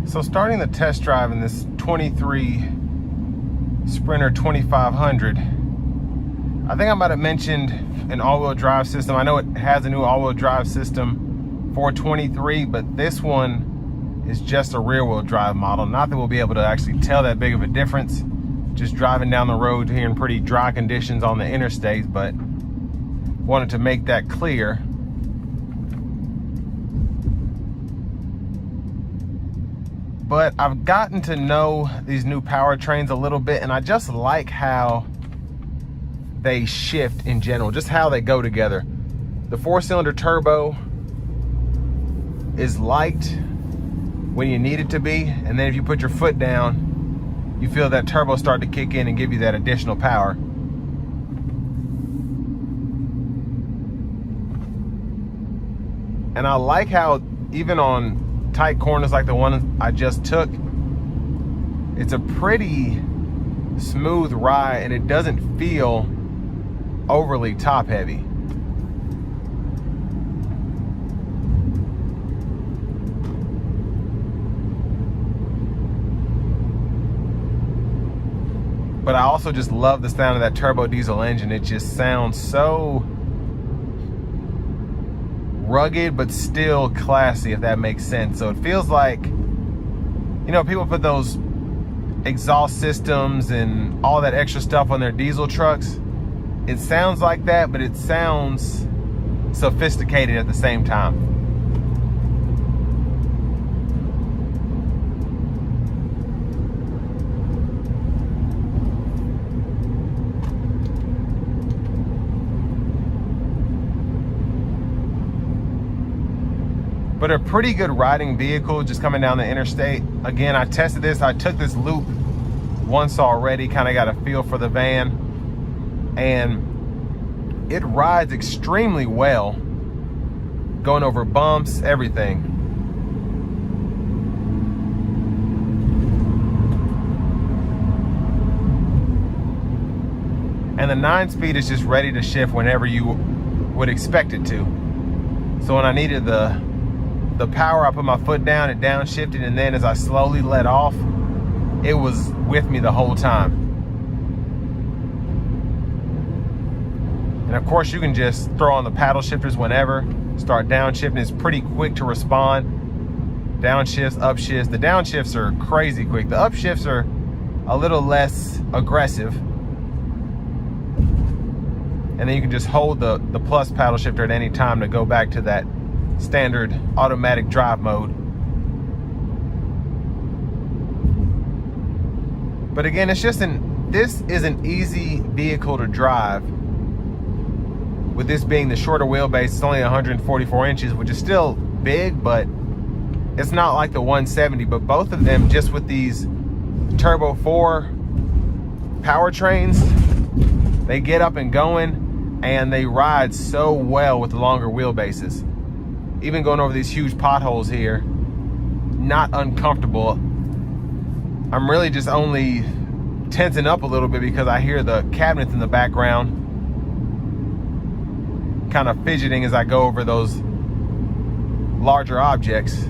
So starting the test drive in this 23 Sprinter 2500, I think I might have mentioned an all-wheel drive system. I know it has a new all-wheel drive system for 23, but this one is just a rear-wheel drive model. Not that we'll be able to actually tell that big of a difference just driving down the road here in pretty dry conditions on the interstate, but wanted to make that clear. But I've gotten to know these new powertrains a little bit, and I just like how they shift in general, just how they go together. The 4-cylinder turbo is light when you need it to be, and then if you put your foot down, you feel that turbo start to kick in and give you that additional power. And I like how even on tight corners like the one I just took, it's a pretty smooth ride and it doesn't feel overly top heavy. But I also just love the sound of that turbo diesel engine. It just sounds so rugged but still classy, if that makes sense. So it feels like, you know, people put those exhaust systems and all that extra stuff on their diesel trucks. It sounds like that, but it sounds sophisticated at the same time. But a pretty good riding vehicle just coming down the interstate. Again, I tested this. I took this loop once already, kind of got a feel for the van. And it rides extremely well. Going over bumps, everything. And the 9-speed is just ready to shift whenever you would expect it to. So when I needed the power, I put my foot down, it downshifted, and then as I slowly let off, it was with me the whole time. And of course, you can just throw on the paddle shifters whenever, start downshifting. It's pretty quick to respond. Downshifts, upshifts. The downshifts are crazy quick. The upshifts are a little less aggressive. And then you can just hold the plus paddle shifter at any time to go back to that standard automatic drive mode. But again, this is an easy vehicle to drive. With this being the shorter wheelbase, it's only 144 inches, which is still big, but it's not like the 170. But both of them, just with these Turbo 4 powertrains, they get up and going, and they ride so well with the longer wheelbases. Even going over these huge potholes here, not uncomfortable. I'm really just only tensing up a little bit because I hear the cabinets in the background kind of fidgeting as I go over those larger objects.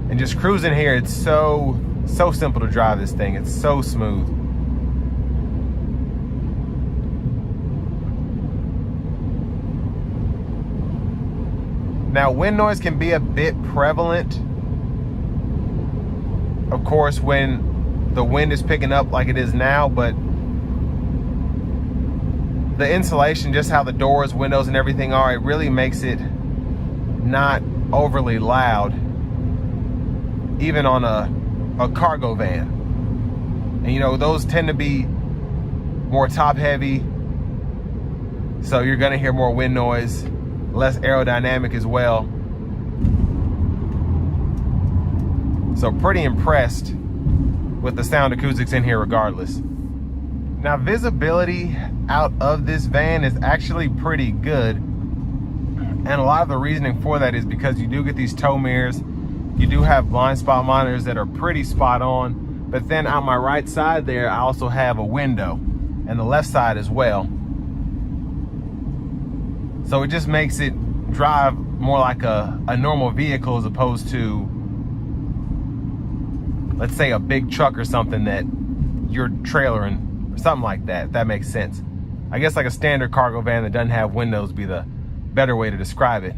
And just cruising here, it's so simple to drive this thing. It's so smooth. Now, wind noise can be a bit prevalent, of course, when the wind is picking up like it is now, but the insulation, just how the doors, windows, and everything are, it really makes it not overly loud, even on a cargo van. And you know, those tend to be more top heavy, so you're gonna hear more wind noise, less aerodynamic as well. So pretty impressed with the sound acoustics in here regardless. Now, visibility out of this van is actually pretty good. And a lot of the reasoning for that is because you do get these tow mirrors. You do have blind spot monitors that are pretty spot on. But then on my right side there, I also have a window, and the left side as well. So it just makes it drive more like a normal vehicle as opposed to, let's say, a big truck or something that you're trailering, or something like that, if that makes sense. I guess like a standard cargo van that doesn't have windows would be the better way to describe it.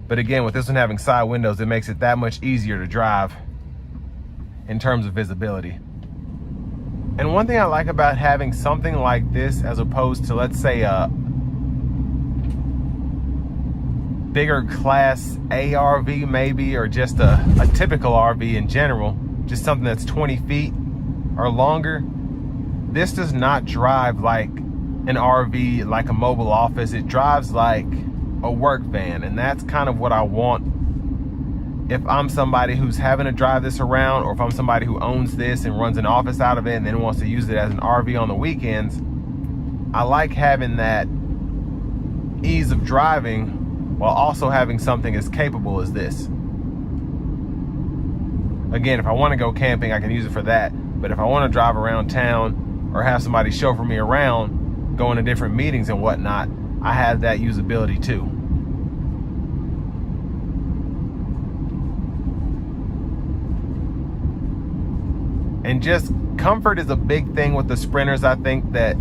But again, with this one having side windows, it makes it that much easier to drive in terms of visibility. And one thing I like about having something like this as opposed to, let's say, a bigger class A RV maybe, or just a typical RV in general, just something that's 20 feet or longer, this does not drive like an RV, like a mobile office. It drives like a work van, and that's kind of what I want if I'm somebody who's having to drive this around, or if I'm somebody who owns this and runs an office out of it and then wants to use it as an RV on the weekends. I like having that ease of driving while also having something as capable as this. Again, if I want to go camping, I can use it for that. But if I want to drive around town or have somebody chauffeur me around, going to different meetings and whatnot, I have that usability too. And just comfort is a big thing with the Sprinters. I think that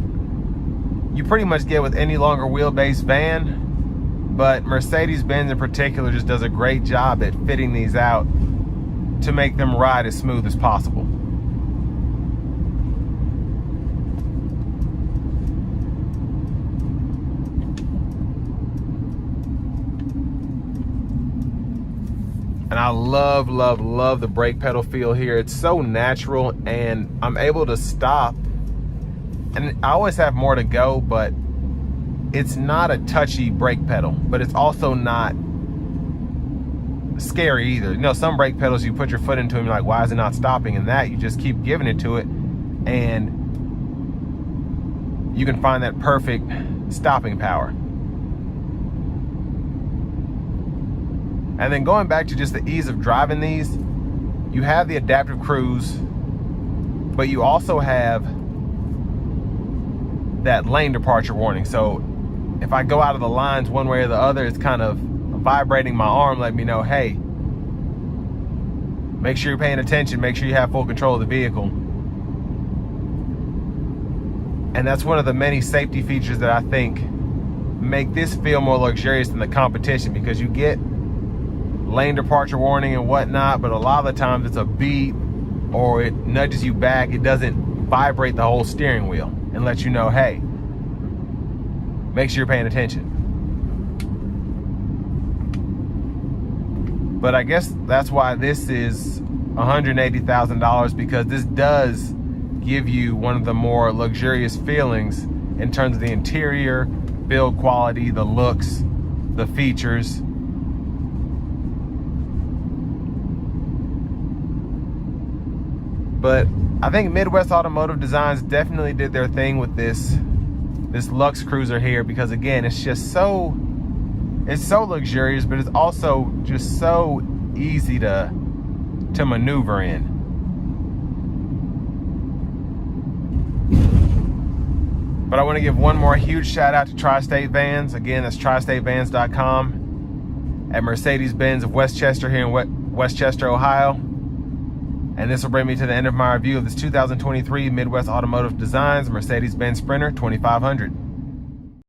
you pretty much get with any longer wheelbase van, but Mercedes-Benz in particular just does a great job at fitting these out to make them ride as smooth as possible. And I love, love, love the brake pedal feel here. It's so natural, and I'm able to stop. And I always have more to go, but it's not a touchy brake pedal, but it's also not scary either. You know, some brake pedals, you put your foot into them, you're like, why is it not stopping? And that, you just keep giving it to it, and you can find that perfect stopping power. And then going back to just the ease of driving these, you have the adaptive cruise, but you also have that lane departure warning. So if I go out of the lines one way or the other, it's kind of vibrating my arm, letting me know, hey, make sure you're paying attention, make sure you have full control of the vehicle. And that's one of the many safety features that I think make this feel more luxurious than the competition, because you get lane departure warning and whatnot, but a lot of the times it's a beep or it nudges you back. It doesn't vibrate the whole steering wheel and let you know, hey, make sure you're paying attention. But I guess that's why this is $180,000, because this does give you one of the more luxurious feelings in terms of the interior, build quality, the looks, the features. But I think Midwest Automotive Designs definitely did their thing with this Luxe Cruiser here, because again, it's just so, it's so luxurious, but it's also just so easy to maneuver in. But I want to give one more huge shout out to Tri-State Vans. Again, that's tristatevans.com, at Mercedes-Benz of Westchester here in Westchester, Ohio. And this will bring me to the end of my review of this 2023 Midwest Automotive Designs Mercedes-Benz Sprinter 2500.